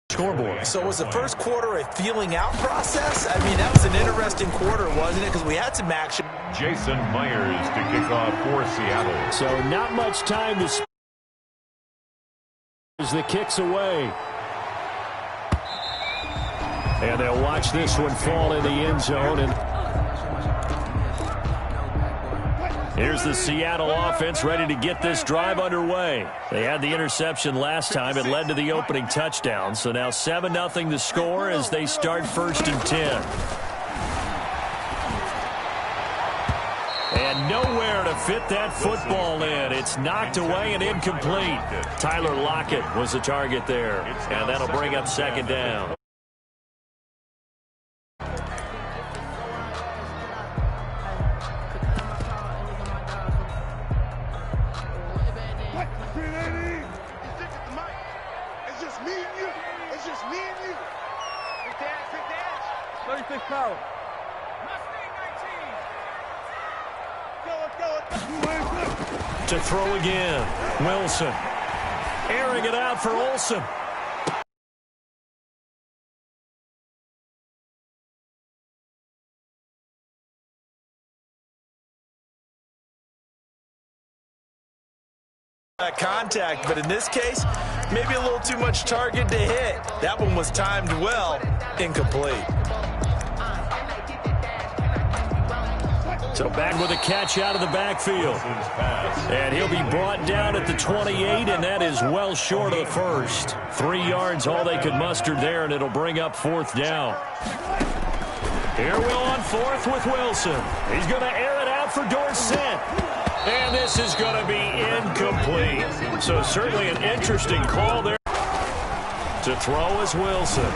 Scoreboard. So was the first quarter a feeling out process? I mean, that was an interesting quarter, wasn't it? Because we had some action. Jason Myers to kick off for Seattle. So not much time to spend as the kick's away. And they'll watch this one fall in the end zone. And here's the Seattle offense ready to get this drive underway. They had the interception last time. It led to the opening touchdown. So now 7-0 to score as they start 1st and 10. And nowhere to fit that football in. It's knocked away and incomplete. Tyler Lockett was the target there. And that'll bring up 2nd down. To throw again. Wilson. Airing it out for Olsen. Contact, but in this case, maybe a little too much target to hit. That one was timed well. Incomplete. So back with a catch out of the backfield. And he'll be brought down at the 28, and that is well short of the first. 3 yards, all they could muster there, and it'll bring up 4th down. Here we'll on 4th with Wilson. He's going to air it out for Dorsett. And this is going to be incomplete. So certainly an interesting call there. To throw is Wilson.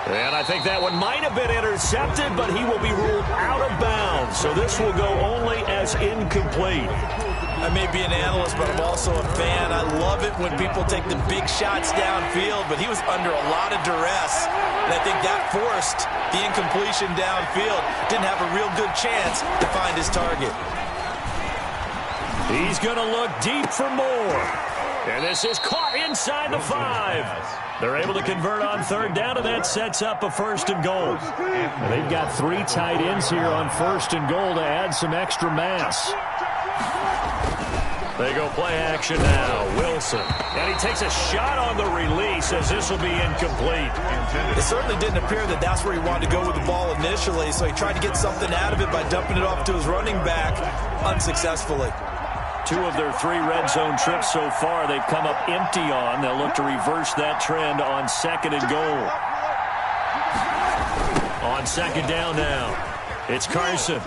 And I think that one might have been intercepted, but he will be ruled out of bounds. So this will go only as incomplete. I may be an analyst, but I'm also a fan. I love it when people take the big shots downfield, but he was under a lot of duress. And I think that forced the incompletion downfield. Didn't have a real good chance to find his target. He's going to look deep for more. And this is caught inside the 5. They're able to convert on 3rd down, and that sets up a 1st and goal. And they've got 3 tight ends here on 1st and goal to add some extra mass. They go play action now. Wilson. And he takes a shot on the release as this will be incomplete. It certainly didn't appear that that's where he wanted to go with the ball initially, so he tried to get something out of it by dumping it off to his running back unsuccessful. 2 of their 3 red zone trips so far they've come up empty on. They'll look to reverse that trend on 2nd and goal. On 2nd down now, it's Carson.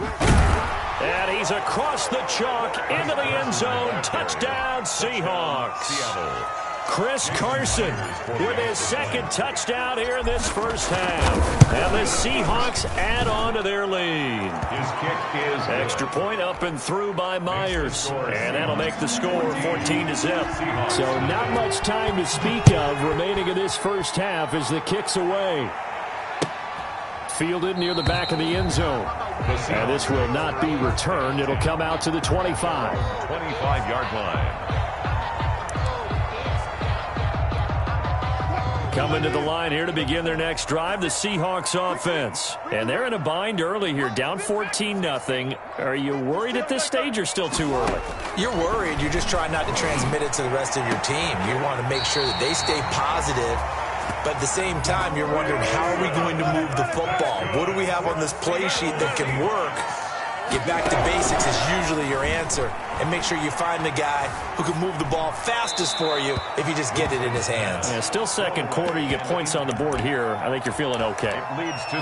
And he's across the chalk into the end zone. Touchdown, Seahawks. Seattle. Chris Carson with his 2nd touchdown here in this first half. And the Seahawks add on to their lead. His kick is extra point up and through by Myers. And that'll make the score 14-0. So not much time to speak of remaining in this first half as the kick's away. Fielded near the back of the end zone. And this will not be returned. It'll come out to the 25. 25-yard line. Coming to the line here to begin their next drive, the Seahawks offense. And they're in a bind early here, down 14-0. Are you worried at this stage or still too early? You're worried. You're just trying not to transmit it to the rest of your team. You want to make sure that they stay positive. But at the same time, you're wondering, how are we going to move the football? What do we have on this play sheet that can work? Get back to basics is usually your answer. And make sure you find the guy who can move the ball fastest for you if you just get it in his hands. Yeah, still 2nd quarter. You get points on the board here. I think you're feeling okay.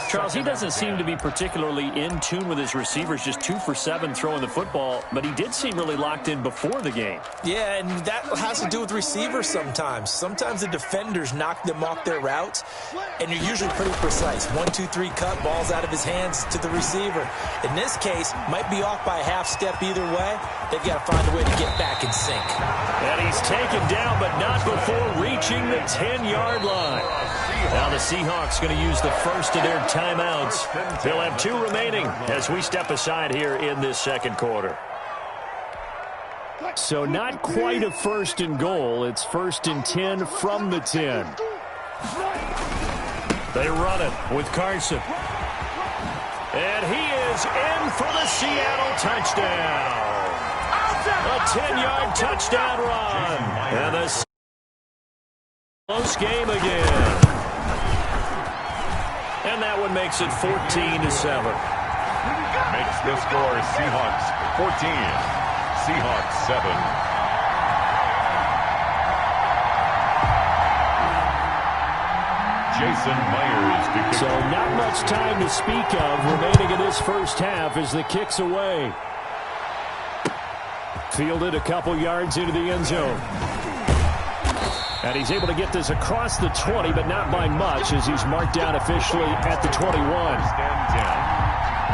Charles, he doesn't seem to be particularly in tune with his receivers, just 2 for 7 throwing the football, but he did seem really locked in before the game. Yeah, and that has to do with receivers sometimes. Sometimes the defenders knock them off their routes, and you're usually pretty precise. 1, 2, 3 cut, balls out of his hands to the receiver. In this case, might be off by a half step either way. They've got to find a way to get back in sync. And he's taken down, but not before reaching the 10-yard line. Now the Seahawks going to use the first of their timeouts. They'll have 2 remaining as we step aside here in this 2nd quarter. So not quite a 1st and goal. It's 1st and 10 from the 10. They run it with Carson. And he is in for the Seattle touchdown. A 10-yard touchdown run. And a close game again. And that one makes it 14-7. Makes the score Seahawks 14, Seahawks 7. Jason Myers to kick. So not much time to speak of remaining in this first half as the kick's away. Fielded a couple yards into the end zone. And he's able to get this across the 20, but not by much as he's marked down officially at the 21.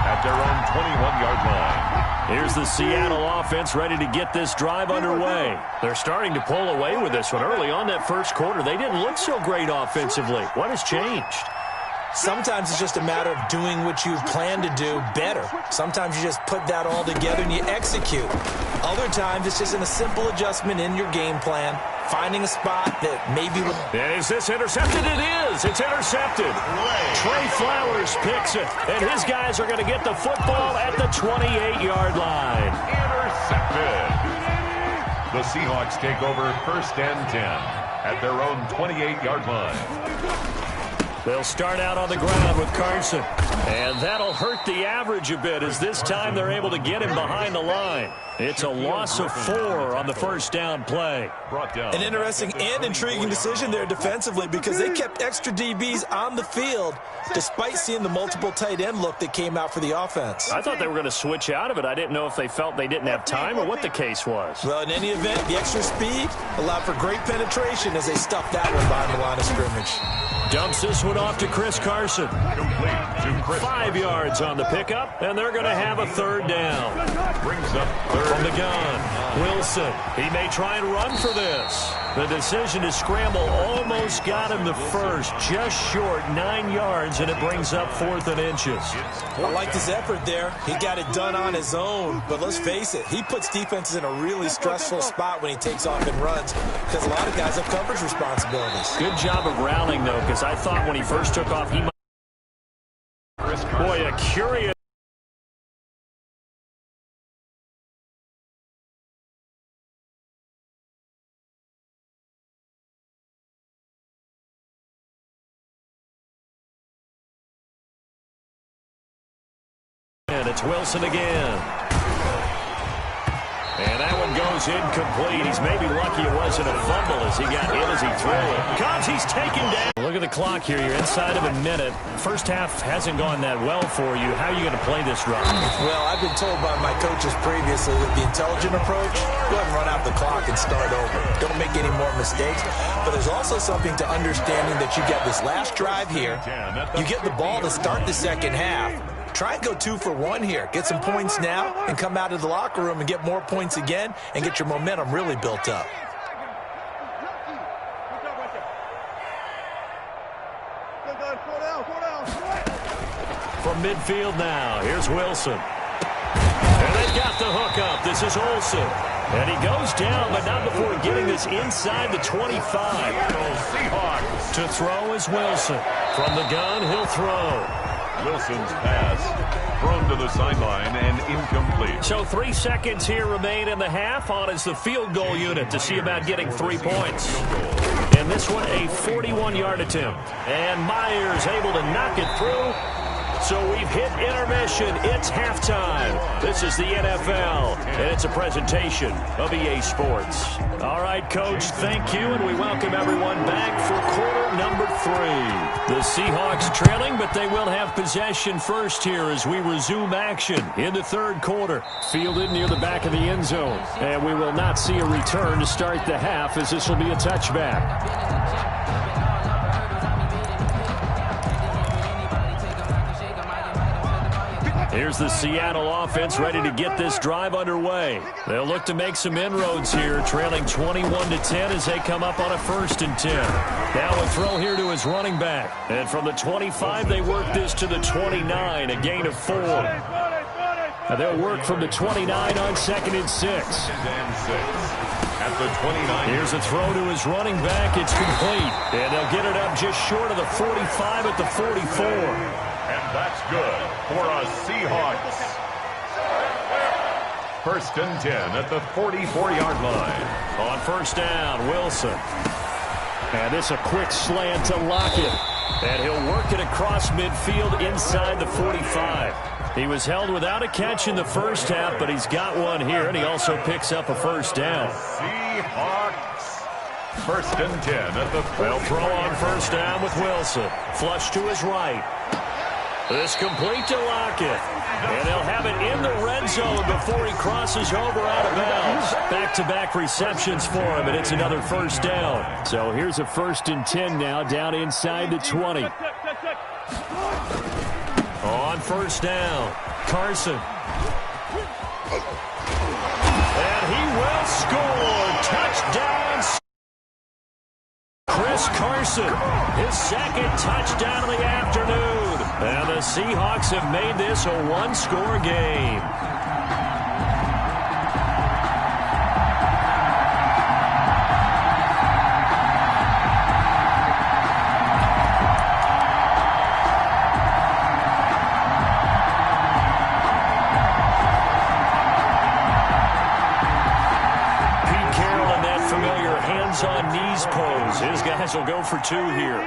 At their own 21-yard line. Here's the Seattle offense ready to get this drive underway. They're starting to pull away with this one. Early on that first quarter, they didn't look so great offensively. What has changed? Sometimes it's just a matter of doing what you plan to do better. Sometimes you just put that all together and you execute. Other times it's just in a simple adjustment in your game plan, finding a spot that maybe would... Is this intercepted? It is. It's intercepted. Trey Flowers picks it, and his guys are going to get the football at the 28-yard line. Intercepted. The Seahawks take over 1st and 10 at their own 28-yard line. They'll start out on the ground with Carson. And that'll hurt the average a bit as this time they're able to get him behind the line. It's a loss of 4 on the first down play. An interesting and intriguing decision there defensively because they kept extra DBs on the field despite seeing the multiple tight end look that came out for the offense. I thought they were going to switch out of it. I didn't know if they felt they didn't have time or what the case was. Well, in any event, the extra speed allowed for great penetration as they stuffed that one behind the line of scrimmage. Dumps this one off to Chris Carson. 5 yards on the pickup, and they're going to have a 3rd down. Brings up 3rd. From the gun, Wilson. He may try and run for this. The decision to scramble almost got him the first, just short 9 yards, and it brings up 4th and inches. I liked his effort there. He got it done on his own, but let's face it, he puts defenses in a really stressful spot when he takes off and runs because a lot of guys have coverage responsibilities. Good job of rallying, though, because I thought when he first took off, he might... Boy, a curious... And it's Wilson again. And that one goes incomplete. He's maybe lucky it wasn't a fumble as he got hit as he threw it. Cubs, he's taken down. Look at the clock here. You're inside of a minute. First half hasn't gone that well for you. How are you going to play this run? Well, I've been told by my coaches previously that the intelligent approach, go ahead and run out the clock and start over. Don't make any more mistakes. But there's also something to understanding that you get this last drive here. You get the ball to start the second half. Try and go 2 for 1 here. Get some points now and come out of the locker room and get more points again and get your momentum really built up. From midfield now, here's Wilson. And they've got the hook up. This is Olsen. And he goes down, but not before getting this inside the 25. To throw is Wilson. From the gun, he'll throw. Wilson's pass thrown to the sideline and incomplete. So 3 seconds here remain in the half. On is the field goal unit to see about getting 3 points. And this one a 41-yard attempt. And Myers able to knock it through. So we've hit intermission. It's halftime. This is the NFL, and it's a presentation of EA Sports. All right, Coach, thank you, and we welcome everyone back for quarter number 3. The Seahawks trailing, but they will have possession first here as we resume action in the third quarter. Fielded near the back of the end zone, and we will not see a return to start the half as this will be a touchback. Here's the Seattle offense ready to get this drive underway. They'll look to make some inroads here, trailing 21-10 as they come up on a 1st and 10. Now a throw here to his running back. And from the 25, they work this to the 29, a gain of 4. They'll work from the 29 on 2nd and 6. At the 29. Here's a throw to his running back. It's complete. And they'll get it up just short of the 45 at the 44. And that's good for a Seahawks. 1st and 10 at the 44-yard line. On 1st down, Wilson. And it's a quick slant to Lockett. And he'll work it across midfield inside the 45. He was held without a catch in the first half, but he's got one here, and he also picks up a 1st down. Seahawks. 1st and 10 at the 44. They'll throw on 1st down with Wilson. Flush to his right. This complete to Lockett. And they'll have it in the red zone before he crosses over out of bounds. Back-to-back receptions for him, and it's another 1st down. So here's a 1st and 10 now, down inside the 20. On 1st down, Carson. And he will score. Touchdown. Chris Carson, his 2nd touchdown of the afternoon. And the Seahawks have made this a one-score game. On knees pose. His guys will go for 2 here.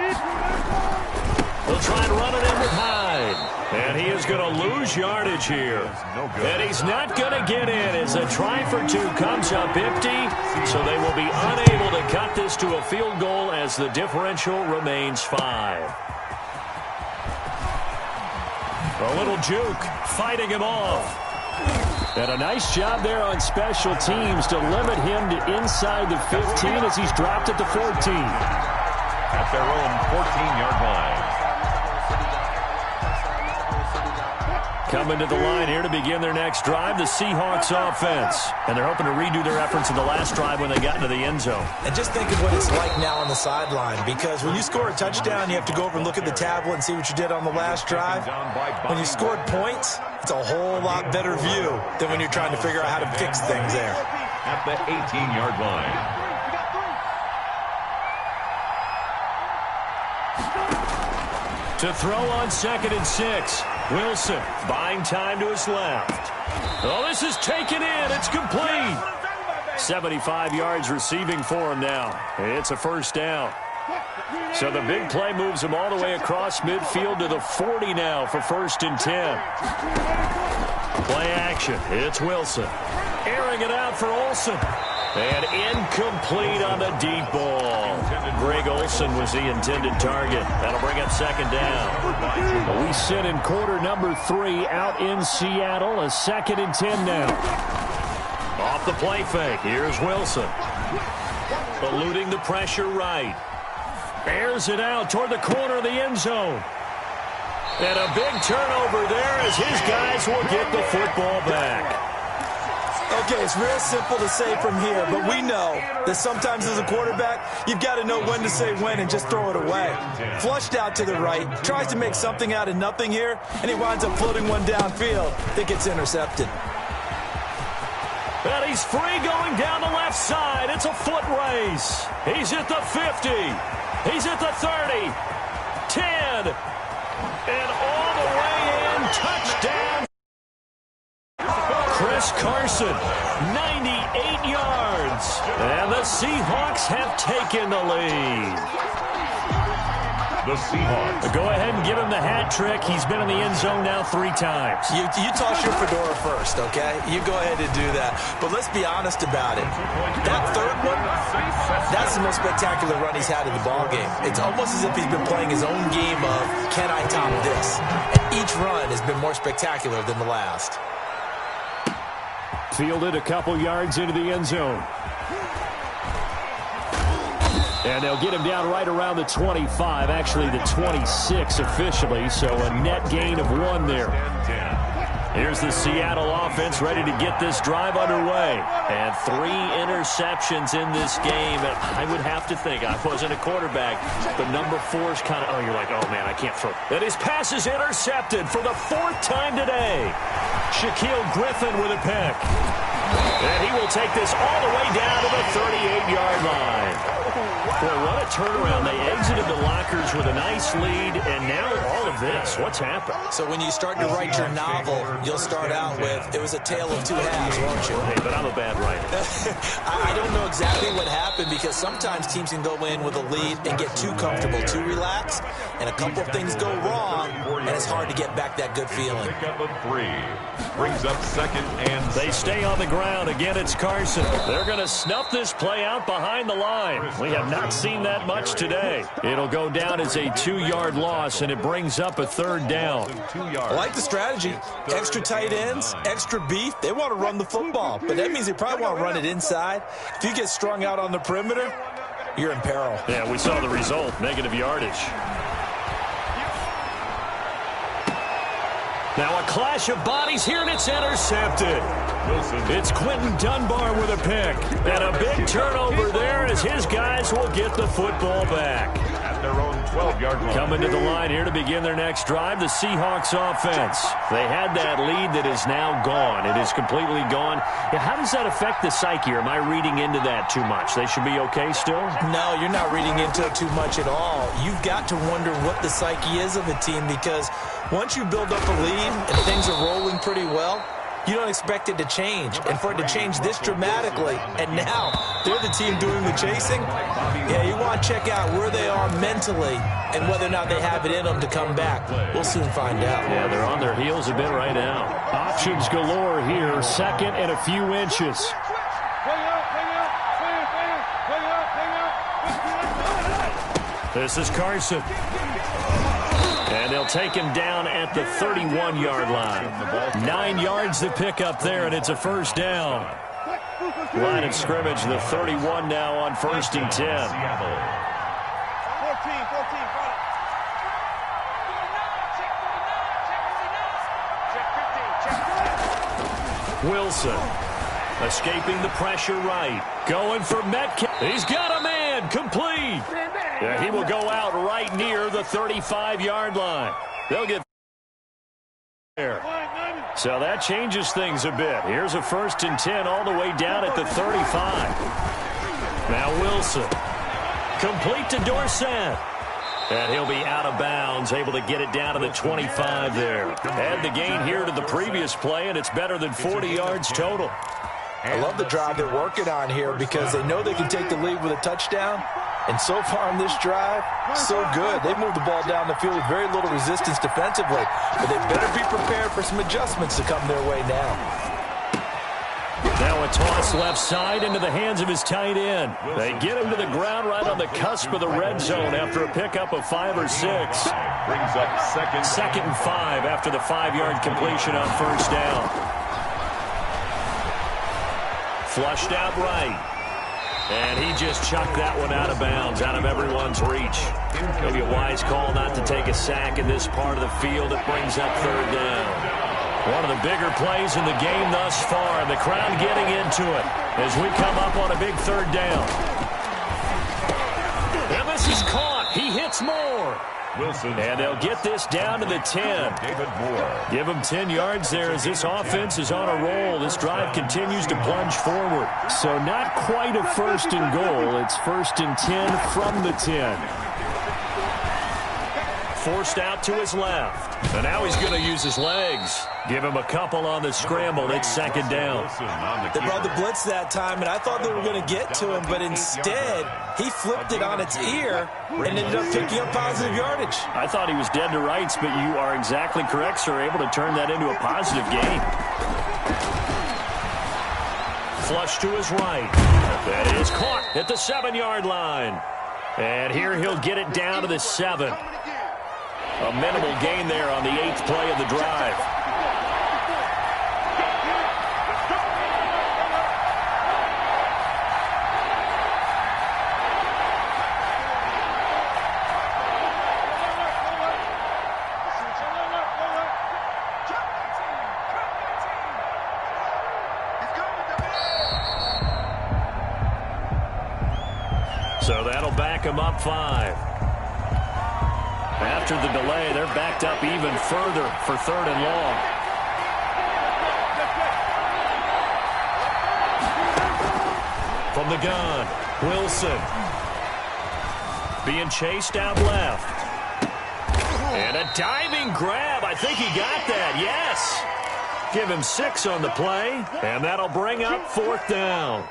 They'll try and run it in with Hyde. And he is going to lose yardage here. And he's not going to get in as a try for 2 comes up empty. So they will be unable to cut this to a field goal as the differential remains 5. A little juke, fighting him off. And a nice job there on special teams to limit him to inside the 15 as he's dropped at the 14. At their own 14-yard line. Coming to the line here to begin their next drive, the Seahawks offense. And they're hoping to redo their efforts in the last drive when they got into the end zone. And just think of what it's like now on the sideline, because when you score a touchdown, you have to go over and look at the tablet and see what you did on the last drive. When you scored points, it's a whole lot better view than when you're trying to figure out how to fix things there. At the 18-yard line. To throw on 2nd and 6. Wilson buying time to his left. Oh, this is taken in. It's complete. 75 yards receiving for him now. It's a 1st down. So the big play moves him all the way across midfield to the 40 now for 1st and 10. Play action. It's Wilson. Airing it out for Olsen. And incomplete on the deep ball. Greg Olsen was the intended target. That'll bring up 2nd down. We sit in quarter number 3 out in Seattle. A 2nd and 10 now. Off the play fake. Here's Wilson. Eluding the pressure right. Airs it out toward the corner of the end zone. And a big turnover there as his guys will get the football back. Okay, it's real simple to say from here, but we know that sometimes as a quarterback, you've got to know when to say when and just throw it away. Flushed out to the right, tries to make something out of nothing here, and he winds up floating one downfield that gets intercepted. And he's free going down the left side. It's a foot race. He's at the 50. He's at the 30. 10. And all the way in. Touchdown. Chris Carson, 98 yards. And the Seahawks have taken the lead. The Seahawks. Go ahead and give him the hat trick. He's been in the end zone now 3 times. You toss your fedora first, okay? You go ahead and do that. But let's be honest about it. That 3rd one, that's the most spectacular run he's had in the ballgame. It's almost as if he's been playing his own game of, can I top this? And each run has been more spectacular than the last. Fielded a couple yards into the end zone. And they'll get him down right around the 25, actually the 26 officially, so a net gain of 1 there. Here's the Seattle offense ready to get this drive underway. And 3 interceptions in this game. I would have to think, I wasn't a quarterback, but number 4 is kind of, oh, you're like, oh, man, I can't throw. And his pass is intercepted for the 4th time today. Shaquille Griffin with a pick. And he will take this all the way down to the 38-yard line. Boy, what a turnaround. They exited the lockers with a nice lead, and now all of this. What's happened? So when you start to write your novel, you'll start out with, it was a tale of 2 halves, won't you? Hey, but I'm a bad writer. I don't know exactly what happened, because sometimes teams can go in with a lead and get too comfortable, too relaxed, and a couple of things go wrong, and it's hard to get back that good feeling. Pickup of 3. Brings up 2nd and 7. They stay on the ground. Again, it's Carson. They're going to snuff this play out behind the line. We have not seen that much today. It'll go down as a 2-yard loss, and it brings up a 3rd down. I like the strategy. Extra tight ends, extra beef. They want to run the football, but that means they probably want to run it inside. If you get strung out on the perimeter, you're in peril. Yeah, we saw the result, negative yardage. Now a clash of bodies here, and it's intercepted. It's Quentin Dunbar with a pick. And a big turnover there as his guys will get the football back. At their own 12-yard line. Coming to the line here to begin their next drive, the Seahawks offense. They had that lead that is now gone. It is completely gone. Yeah, how does that affect the psyche? Or am I reading into that too much? They should be okay still? No, you're not reading into it too much at all. You've got to wonder what the psyche is of a team, because once you build up a lead and things are rolling pretty well, you don't expect it to change. And for it to change this dramatically, and now they're the team doing the chasing, yeah, you want to check out where they are mentally and whether or not they have it in them to come back. We'll soon find out. Yeah, they're on their heels a bit right now. Options galore here, 2nd and a few inches. This is Carson. And they'll take him down at the 31-yard line. 9 yards to pick up there, and it's a 1st down. Line of scrimmage, the 31 now on 1st and 10. Wilson escaping the pressure right. Going for Metcalf. He's got a man. Complete. Yeah, he will go out right near the 35-yard line. They'll get there. So that changes things a bit. Here's a 1st and 10 all the way down at the 35. Now Wilson. Complete to Dorsett. And he'll be out of bounds, able to get it down to the 25 there. Add the gain here to the previous play, and it's better than 40 yards total. I love the drive they're working on here, because they know they can take the lead with a touchdown. And so far on this drive, so good. They moved the ball down the field with very little resistance defensively. But they better be prepared for some adjustments to come their way now. Now a toss left side into the hands of his tight end. They get him to the ground right on the cusp of the red zone after a pickup of 5 or 6. Brings up 2nd and 5 after the 5-yard completion on 1st down. Flushed out right. And he just chucked that one out of bounds, out of everyone's reach. Maybe a wise call not to take a sack in this part of the field. It brings up 3rd down. One of the bigger plays in the game thus far, and the crowd getting into it as we come up on a big 3rd down. And this is caught. He hits Moore. Wilson. And they'll get this down to the 10. David Moore. Give him 10 yards there as this offense is on a roll. This drive continues to plunge forward. So not quite a 1st and goal. It's 1st and 10 from the 10. Forced out to his left. And now he's going to use his legs. Give him a couple on the scramble. It's 2nd down. They brought the blitz that time, and I thought they were going to get to him, but instead he flipped it on its ear and ended up picking up positive yardage. I thought he was dead to rights, but you are exactly correct, sir. Able to turn that into a positive gain. Flush to his right. That is caught at the 7-yard line. And here he'll get it down to the 7. A minimal gain there on the 8th play of the drive. So that'll back them up 5. After the delay, they're backed up even further for 3rd and long. From the gun, Wilson. Being chased out left. And a diving grab. I think he got that. Yes. Give him 6 on the play. And that'll bring up 4th down.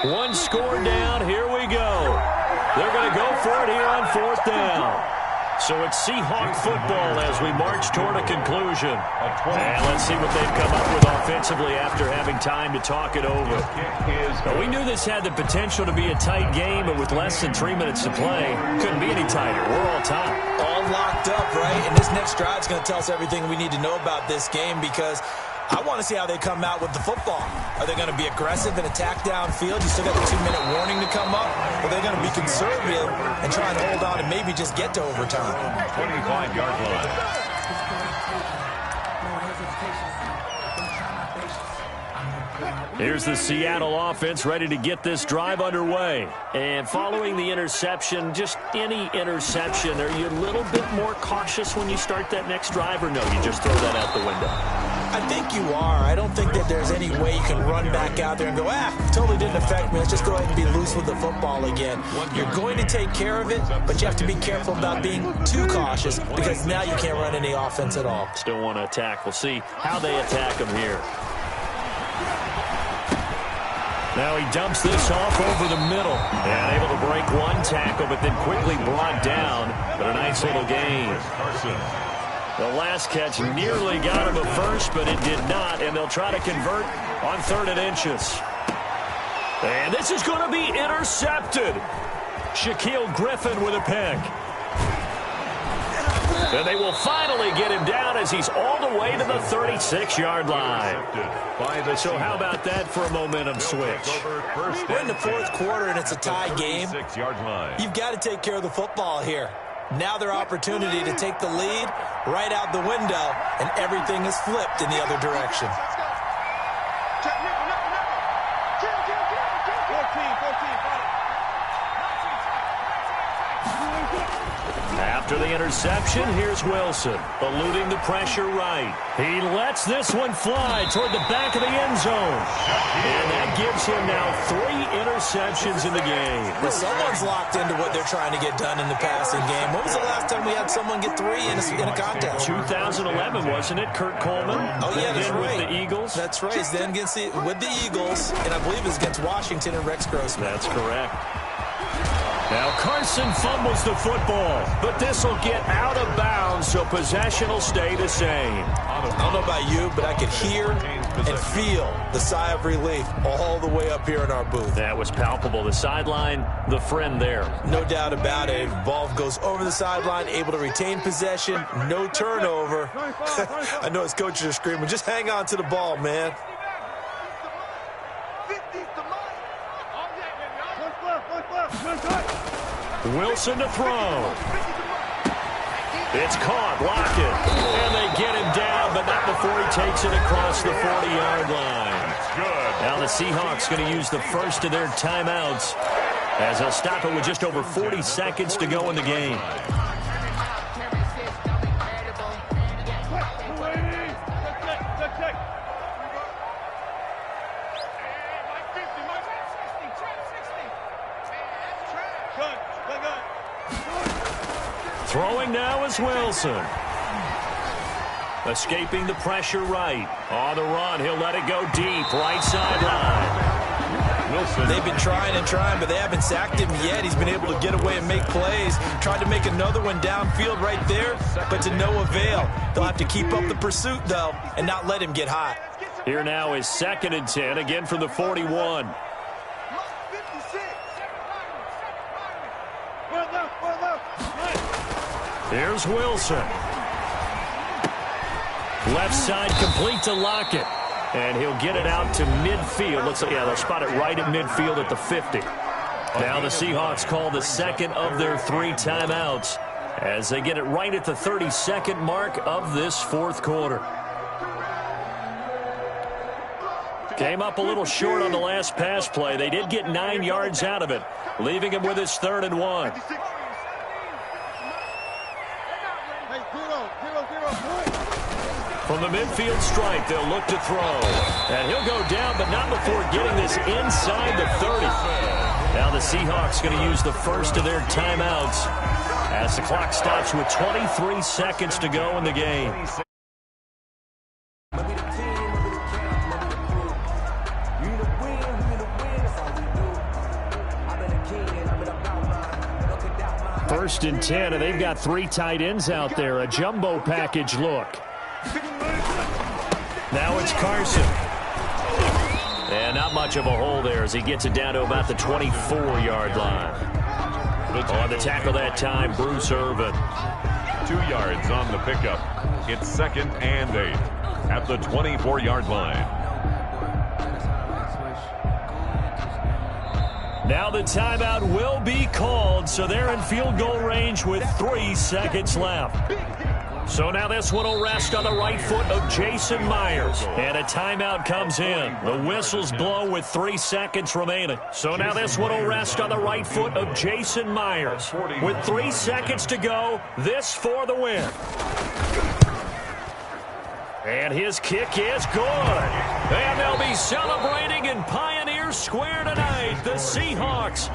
1 score down. Here we go. They're going to go for it here on 4th down. So it's Seahawk football as we march toward a conclusion. And let's see what they've come up with offensively after having time to talk it over. Well, we knew this had the potential to be a tight game, but with less than 3 minutes to play, couldn't be any tighter. We're all tied. All locked up, right? And this next drive is going to tell us everything we need to know about this game, because I want to see how they come out with the football. Are they going to be aggressive and attack downfield? You still got the 2-minute warning to come up? Or are they going to be conservative and try and hold on and maybe just get to overtime? 25-yard line. Here's the Seattle offense ready to get this drive underway. And following the interception, just any interception, are you a little bit more cautious when you start that next drive, or no, you just throw that out the window? I think you are. I don't think that there's any way you can run back out there and go, totally didn't affect me. Let's just go ahead and be loose with the football again. You're going to take care of it, but you have to be careful about being too cautious, because now you can't run any offense at all. Still want to attack. We'll see how they attack them here. Now he dumps this off over the middle. And able to break 1 tackle, but then quickly brought down. But a nice little gain. The last catch nearly got him a first, but it did not. And they'll try to convert on 3rd and inches. And this is going to be intercepted. Shaquille Griffin with a pick. And they will finally get him down as he's all the way to the 36-yard line. So how about that for a momentum switch? We're in the 4th quarter, and it's a tie game. You've got to take care of the football here. Now their opportunity to take the lead right out the window, and everything is flipped in the other direction. After the interception, here's Wilson, eluding the pressure right. He lets this one fly toward the back of the end zone. And that gives him now 3 interceptions in the game. Well, someone's locked into what they're trying to get done in the passing game. When was the last time we had someone get 3 in a contest? 2011, wasn't it? Kurt Coleman? Oh, yeah, that's right. With the Eagles? That's right. He's then with the Eagles, and I believe it's against Washington and Rex Grossman. That's correct. Now Carson fumbles the football, but this will get out of bounds, so possession will stay the same. I don't know about you, but I could hear and feel the sigh of relief all the way up here in our booth. That was palpable. The sideline, the friend there. No doubt about it. Ball goes over the sideline, able to retain possession, no turnover. I know his coaches are screaming, just hang on to the ball, man. Wilson to throw. It's caught. Lockett. And they get him down, but not before he takes it across the 40-yard line. Now the Seahawks going to use the first of their timeouts as they'll stop it with just over 40 seconds to go in the game. Throwing now is Wilson. Escaping the pressure right. On the run, he'll let it go deep. Right sideline. Wilson. They've been trying and trying, but they haven't sacked him yet. He's been able to get away and make plays. Tried to make another one downfield right there, but to no avail. They'll have to keep up the pursuit, though, and not let him get hot. Here now is 2nd and 10, again from the 41. Here's Wilson. Left side complete to Lockett. And he'll get it out to midfield. Looks like, yeah, they'll spot it right at midfield at the 50. Now the Seahawks call the second of their 3 timeouts as they get it right at the 32nd mark of this 4th quarter. Came up a little short on the last pass play. They did get 9 yards out of it, leaving him with his 3rd and 1. From the midfield stripe, they'll look to throw. And he'll go down, but not before getting this inside the 30. Now the Seahawks going to use the first of their timeouts as the clock stops with 23 seconds to go in the game. First and 10, and they've got 3 tight ends out there. A jumbo package look. Now it's Carson. And not much of a hole there as he gets it down to about the 24-yard line. On the tackle that time, Bruce Irvin. 2 yards on the pickup. It's 2nd and 8 at the 24-yard line. Now the timeout will be called, so they're in field goal range with 3 seconds left. So now this one will rest on the right foot of Jason Myers. And a timeout comes in. The whistles blow with 3 seconds remaining. So now this one will rest on the right foot of Jason Myers. With 3 seconds to go, this for the win. And his kick is good. And they'll be celebrating in Pioneer Square tonight. The Seahawks